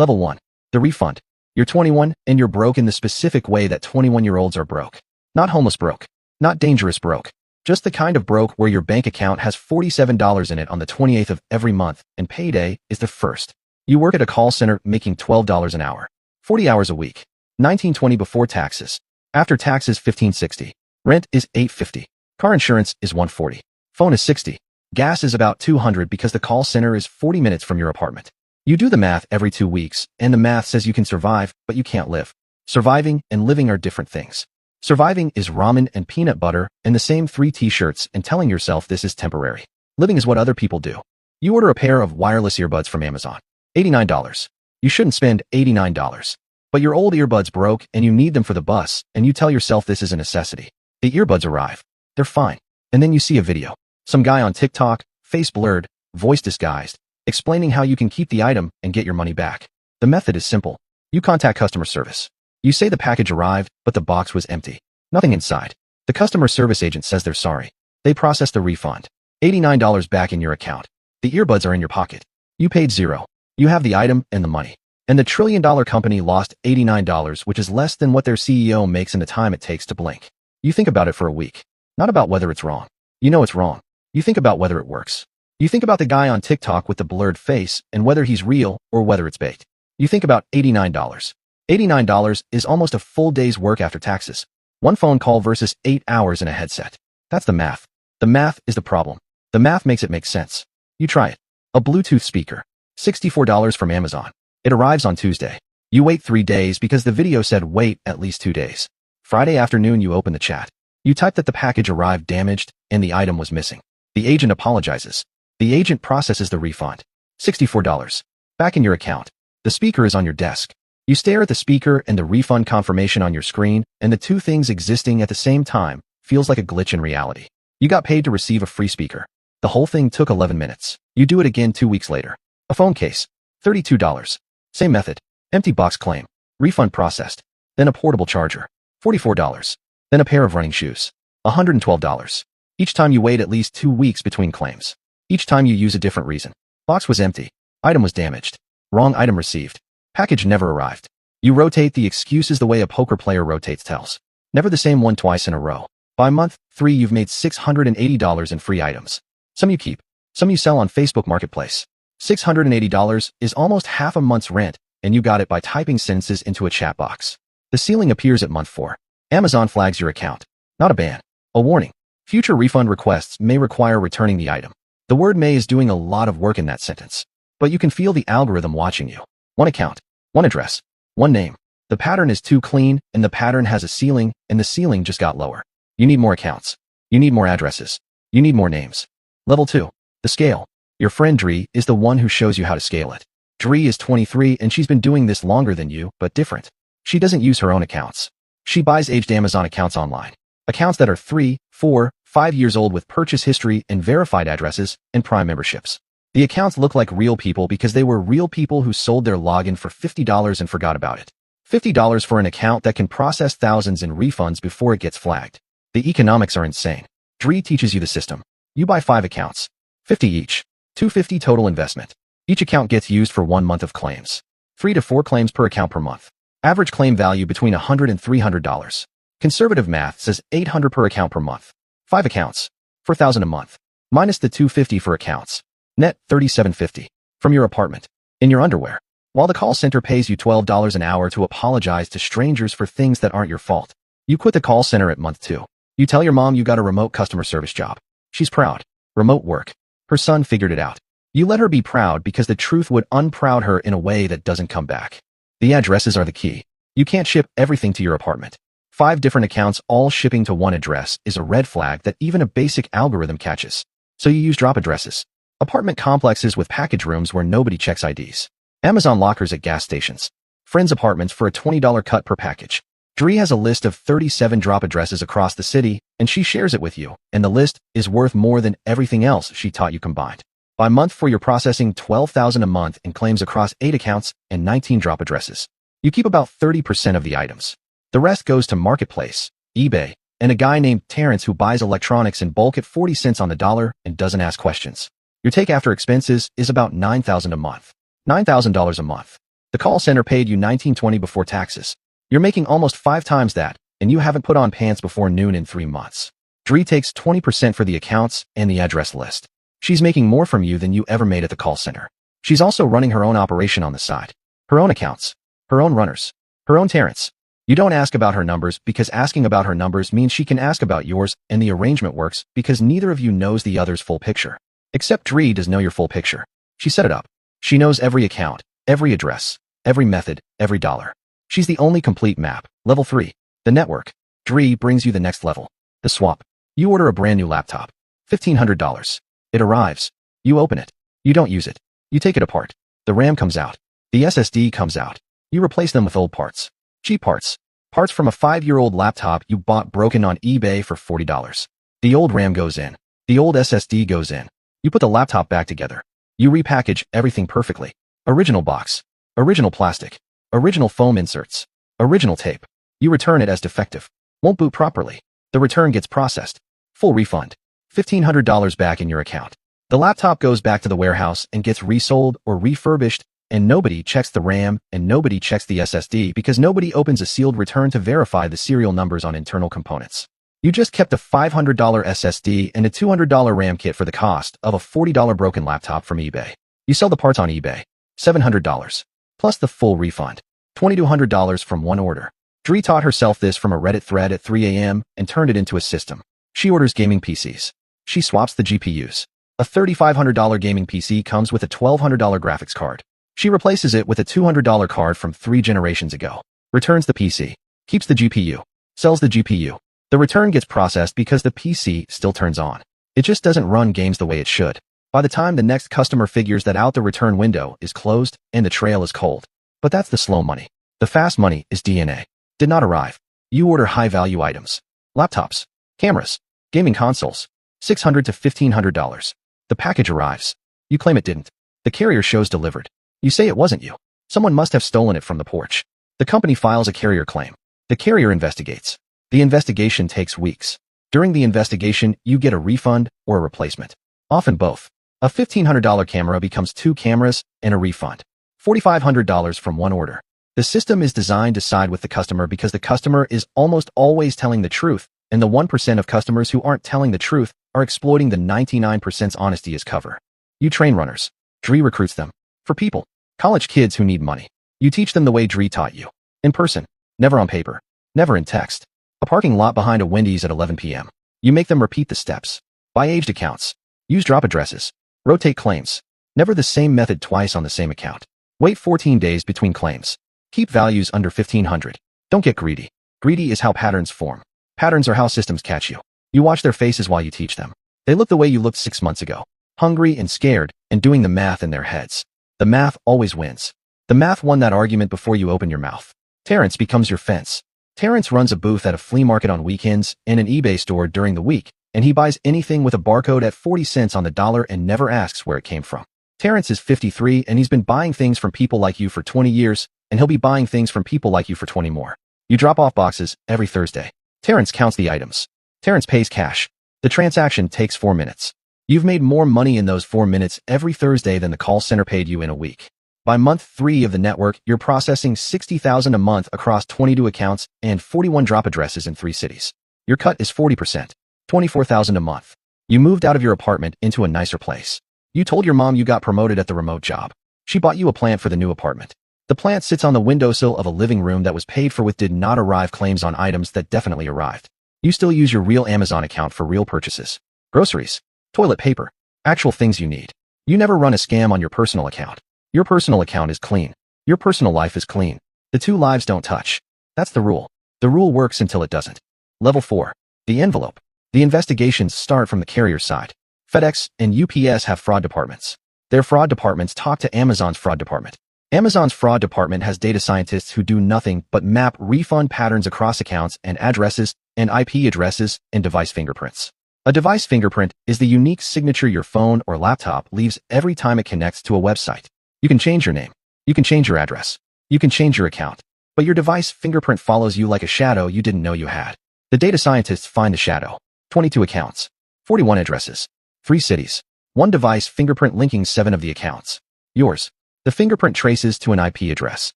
Level 1. The refund. You're 21 and you're broke in the specific way that 21-year-olds are broke. Not homeless broke. Not dangerous broke. Just the kind of broke where your bank account has $47 in it on the 28th of every month and payday is the 1st. You work at a call center making $12 an hour. 40 hours a week. $19.20 before taxes. After taxes $15.60. Rent is $8.50. Car insurance is $140. Phone is $60. Gas is about $200 because the call center is 40 minutes from your apartment. You do the math every 2 weeks, and the math says you can survive, but you can't live. Surviving and living are different things. Surviving is ramen and peanut butter and the same 3 t-shirts and telling yourself this is temporary. Living is what other people do. You order a pair of wireless earbuds from Amazon. $89. You shouldn't spend $89. But your old earbuds broke and you need them for the bus, and you tell yourself this is a necessity. The earbuds arrive. They're fine. And then you see a video. Some guy on TikTok, face blurred, voice disguised, explaining how you can keep the item and get your money back. The method is simple. You contact customer service. You say the package arrived, but the box was empty. Nothing inside. The customer service agent says they're sorry. They process the refund. $89 back in your account. The earbuds are in your pocket. You paid $0. You have the item and the money. And the trillion-dollar company lost $89, which is less than what their CEO makes in the time it takes to blink. You think about it for a week. Not about whether it's wrong. You know it's wrong. You think about whether it works. You think about the guy on TikTok with the blurred face and whether he's real or whether it's bait. You think about $89. $89 is almost a full day's work after taxes. 1 phone call versus 8 hours in a headset. That's the math. The math is the problem. The math makes it make sense. You try it. A Bluetooth speaker. $64 from Amazon. It arrives on Tuesday. You wait 3 days because the video said wait at least 2 days. Friday afternoon you open the chat. You type that the package arrived damaged and the item was missing. The agent apologizes. The agent processes the refund. $64. Back in your account. The speaker is on your desk. You stare at the speaker and the refund confirmation on your screen, and the two things existing at the same time feels like a glitch in reality. You got paid to receive a free speaker. The whole thing took 11 minutes. You do it again 2 weeks later. A phone case. $32. Same method. Empty box claim. Refund processed. Then a portable charger. $44. Then a pair of running shoes. $112. Each time you wait at least 2 weeks between claims. Each time you use a different reason. Box was empty. Item was damaged. Wrong item received. Package never arrived. You rotate the excuses the way a poker player rotates tells. Never the same one twice in a row. By month 3, you've made $680 in free items. Some you keep. Some you sell on Facebook Marketplace. $680 is almost half a month's rent, and you got it by typing sentences into a chat box. The ceiling appears at month 4. Amazon flags your account. Not a ban. A warning. Future refund requests may require returning the item. The word may is doing a lot of work in that sentence. But you can feel the algorithm watching you. 1 account. 1 address. 1 name. The pattern is too clean, and the pattern has a ceiling, and the ceiling just got lower. You need more accounts. You need more addresses. You need more names. Level 2. The scale. Your friend Dree is the one who shows you how to scale it. Dree is 23 and she's been doing this longer than you, but different. She doesn't use her own accounts. She buys aged Amazon accounts online. Accounts that are 3, 4, 5 years old with purchase history and verified addresses and Prime memberships. The accounts look like real people because they were real people who sold their login for $50 and forgot about it. $50 for an account that can process thousands in refunds before it gets flagged. The economics are insane. Dree teaches you the system. You buy 5 accounts. 50 each. $250 total investment. Each account gets used for 1 month of claims. 3 to 4 claims per account per month. Average claim value between $100 and $300. Conservative math says $800 per account per month. 5 accounts. $4,000 a month. Minus the $250 for accounts. Net $37.50. From your apartment. In your underwear. While the call center pays you $12 an hour to apologize to strangers for things that aren't your fault. You quit the call center at month 2. You tell your mom you got a remote customer service job. She's proud. Remote work. Her son figured it out. You let her be proud because the truth would unproud her in a way that doesn't come back. The addresses are the key. You can't ship everything to your apartment. 5 different accounts all shipping to 1 address is a red flag that even a basic algorithm catches. So you use drop addresses. Apartment complexes with package rooms where nobody checks IDs. Amazon lockers at gas stations. Friends' apartments for a $20 cut per package. Dree has a list of 37 drop addresses across the city, and she shares it with you, and the list is worth more than everything else she taught you combined. By month 4, you're processing $12,000 a month in claims across 8 accounts and 19 drop addresses. You keep about 30% of the items. The rest goes to Marketplace, eBay, and a guy named Terrence who buys electronics in bulk at 40 cents on the dollar and doesn't ask questions. Your take after expenses is about $9,000 a month. $9,000 a month. The call center paid you $19.20 before taxes. You're making almost 5 times that, and you haven't put on pants before noon in 3 months. Dree takes 20% for the accounts and the address list. She's making more from you than you ever made at the call center. She's also running her own operation on the side. Her own accounts. Her own runners. Her own Terrence. You don't ask about her numbers because asking about her numbers means she can ask about yours, and the arrangement works because neither of you knows the other's full picture. Except Dree does know your full picture. She set it up. She knows every account, every address, every method, every dollar. She's the only complete map. Level 3. The network. Dree brings you the next level. The swap. You order a brand new laptop. $1,500. It arrives. You open it. You don't use it. You take it apart. The RAM comes out. The SSD comes out. You replace them with old parts. Cheap parts. Parts from a 5-year-old laptop you bought broken on eBay for $40. The old RAM goes in. The old SSD goes in. You put the laptop back together. You repackage everything perfectly. Original box. Original plastic. Original foam inserts. Original tape. You return it as defective. Won't boot properly. The return gets processed. Full refund. $1,500 back in your account. The laptop goes back to the warehouse and gets resold or refurbished, and nobody checks the RAM and nobody checks the SSD because nobody opens a sealed return to verify the serial numbers on internal components. You just kept a $500 SSD and a $200 RAM kit for the cost of a $40 broken laptop from eBay. You sell the parts on eBay. $700. Plus the full refund. $2,200 from one order. Dree taught herself this from a Reddit thread at 3 a.m. and turned it into a system. She orders gaming PCs. She swaps the GPUs. A $3,500 gaming PC comes with a $1,200 graphics card. She replaces it with a $200 card from 3 generations ago. Returns the PC. Keeps the GPU. Sells the GPU. The return gets processed because the PC still turns on. It just doesn't run games the way it should. By the time the next customer figures that out, the return window is closed and the trail is cold. But that's the slow money. The fast money is DNA. Did not arrive. You order high-value items. Laptops. Cameras. Gaming consoles. $600 to $1,500. The package arrives. You claim it didn't. The carrier shows delivered. You say it wasn't you. Someone must have stolen it from the porch. The company files a carrier claim. The carrier investigates. The investigation takes weeks. During the investigation, you get a refund or a replacement. Often both. A $1,500 camera becomes 2 cameras and a refund. $4,500 from one order. The system is designed to side with the customer because the customer is almost always telling the truth, and the 1% of customers who aren't telling the truth are exploiting the 99% honesty as cover. You train runners. Dree recruits them. For people. College kids who need money. You teach them the way Dree taught you. In person. Never on paper. Never in text. A parking lot behind a Wendy's at 11 p.m. You make them repeat the steps. Buy aged accounts. Use drop addresses. Rotate claims. Never the same method twice on the same account. Wait 14 days between claims. Keep values under 1,500. Don't get greedy. Greedy is how patterns form. Patterns are how systems catch you. You watch their faces while you teach them. They look the way you looked 6 months ago. Hungry and scared and doing the math in their heads. The math always wins. The math won that argument before you open your mouth. Terrence becomes your fence. Terrence runs a booth at a flea market on weekends and an eBay store during the week, and he buys anything with a barcode at 40 cents on the dollar and never asks where it came from. Terrence is 53 and he's been buying things from people like you for 20 years, and he'll be buying things from people like you for 20 more. You drop off boxes every Thursday. Terrence counts the items. Terrence pays cash. The transaction takes 4 minutes. You've made more money in those 4 minutes every Thursday than the call center paid you in a week. By month 3 of the network, you're processing $60,000 a month across 22 accounts and 41 drop addresses in 3 cities. Your cut is 40%, $24,000 a month. You moved out of your apartment into a nicer place. You told your mom you got promoted at the remote job. She bought you a plant for the new apartment. The plant sits on the windowsill of a living room that was paid for with did not arrive claims on items that definitely arrived. You still use your real Amazon account for real purchases. Groceries, toilet paper, actual things you need. You never run a scam on your personal account. Your personal account is clean. Your personal life is clean. The 2 lives don't touch. That's the rule. The rule works until it doesn't. Level 4. The envelope. The investigations start from the carrier's side. FedEx and UPS have fraud departments. Their fraud departments talk to Amazon's fraud department. Amazon's fraud department has data scientists who do nothing but map refund patterns across accounts and addresses and IP addresses and device fingerprints. A device fingerprint is the unique signature your phone or laptop leaves every time it connects to a website. You can change your name. You can change your address. You can change your account. But your device fingerprint follows you like a shadow you didn't know you had. The data scientists find the shadow. 22 accounts. 41 addresses. 3 cities. 1 device fingerprint linking 7 of the accounts. Yours. The fingerprint traces to an IP address.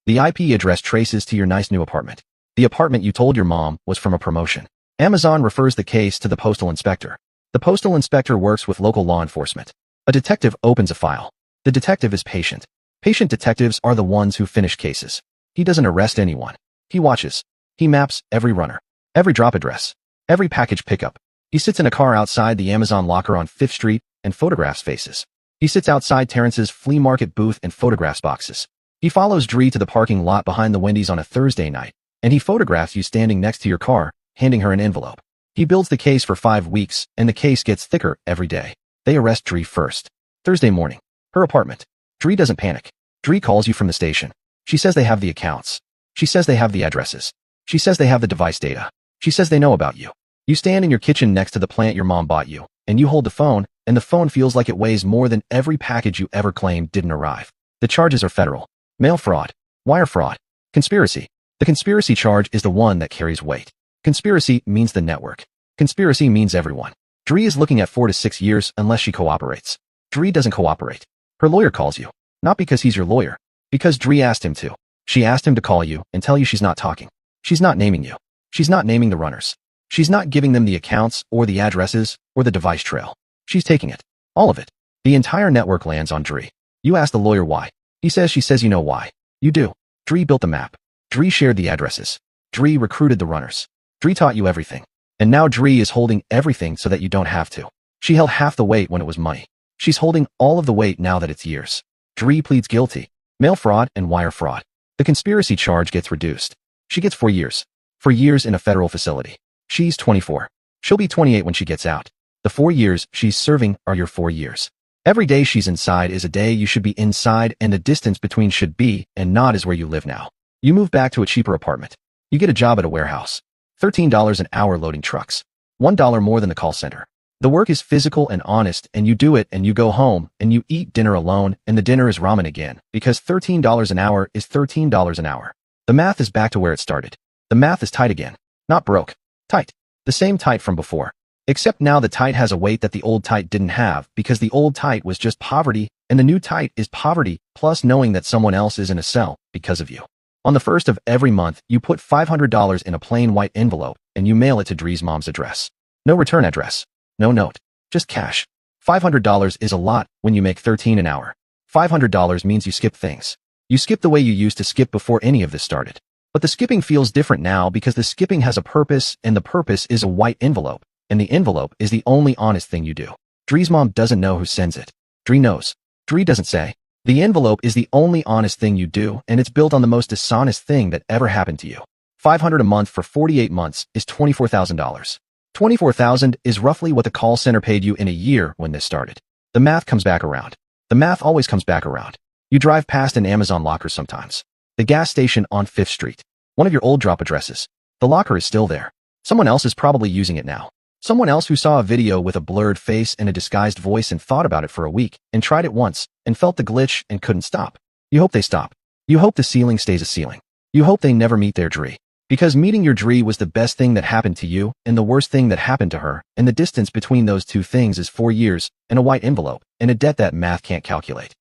The IP address traces to your nice new apartment. The apartment you told your mom was from a promotion. Amazon refers the case to the postal inspector. The postal inspector works with local law enforcement. A detective opens a file. The detective is patient. Patient detectives are the ones who finish cases. He doesn't arrest anyone. He watches. He maps every runner, every drop address, every package pickup. He sits in a car outside the Amazon locker on 5th Street and photographs faces. He sits outside Terrence's flea market booth and photographs boxes. He follows Dree to the parking lot behind the Wendy's on a Thursday night, and he photographs you standing next to your car, handing her an envelope. He builds the case for 5 weeks, and the case gets thicker every day. They arrest Dree first. Thursday morning. Her apartment. Dree doesn't panic. Dree calls you from the station. She says they have the accounts. She says they have the addresses. She says they have the device data. She says they know about you. You stand in your kitchen next to the plant your mom bought you, and you hold the phone, and the phone feels like it weighs more than every package you ever claimed didn't arrive. The charges are federal. Mail fraud. Wire fraud. Conspiracy. The conspiracy charge is the one that carries weight. Conspiracy means the network. Conspiracy means everyone. Dree is looking at 4 to 6 years unless she cooperates. Dree doesn't cooperate. Her lawyer calls you. Not because he's your lawyer. Because Dree asked him to. She asked him to call you and tell you she's not talking. She's not naming you. She's not naming the runners. She's not giving them the accounts or the addresses or the device trail. She's taking it. All of it. The entire network lands on Dree. You ask the lawyer why. He says she says you know why. You do. Dree built the map. Dree shared the addresses. Dree recruited the runners. Dree taught you everything. And now Dree is holding everything so that you don't have to. She held half the weight when it was money. She's holding all of the weight now that it's years. Dree pleads guilty. Mail fraud and wire fraud. The conspiracy charge gets reduced. She gets 4 years. 4 years in a federal facility. She's 24. She'll be 28 when she gets out. The 4 years she's serving are your 4 years. Every day she's inside is a day you should be inside, and the distance between should be and not is where you live now. You move back to a cheaper apartment. You get a job at a warehouse. $13 an hour loading trucks. $1 more than the call center. The work is physical and honest, and you do it, and you go home, and you eat dinner alone, and the dinner is ramen again, because $13 an hour is $13 an hour. The math is back to where it started. The math is tight again. Not broke. Tight. The same tight from before. Except now the tight has a weight that the old tight didn't have, because the old tight was just poverty, and the new tight is poverty, plus knowing that someone else is in a cell because of you. On the first of every month, you put $500 in a plain white envelope, and you mail it to Dree's mom's address. No return address. No note. Just cash. $500 is a lot when you make $13 an hour. $500 means you skip things. You skip the way you used to skip before any of this started. But the skipping feels different now because the skipping has a purpose, and the purpose is a white envelope, and the envelope is the only honest thing you do. Dree's mom doesn't know who sends it. Dree knows. Dree doesn't say. The envelope is the only honest thing you do, and it's built on the most dishonest thing that ever happened to you. $500 a month for 48 months is $24,000. $24,000 is roughly what the call center paid you in a year when this started. The math comes back around. The math always comes back around. You drive past an Amazon locker sometimes. The gas station on 5th Street. One of your old drop addresses. The locker is still there. Someone else is probably using it now. Someone else who saw a video with a blurred face and a disguised voice and thought about it for a week and tried it once and felt the glitch and couldn't stop. You hope they stop. You hope the ceiling stays a ceiling. You hope they never meet their Dree. Because meeting your Dree was the best thing that happened to you and the worst thing that happened to her, and the distance between those two things is 4 years and a white envelope and a debt that math can't calculate.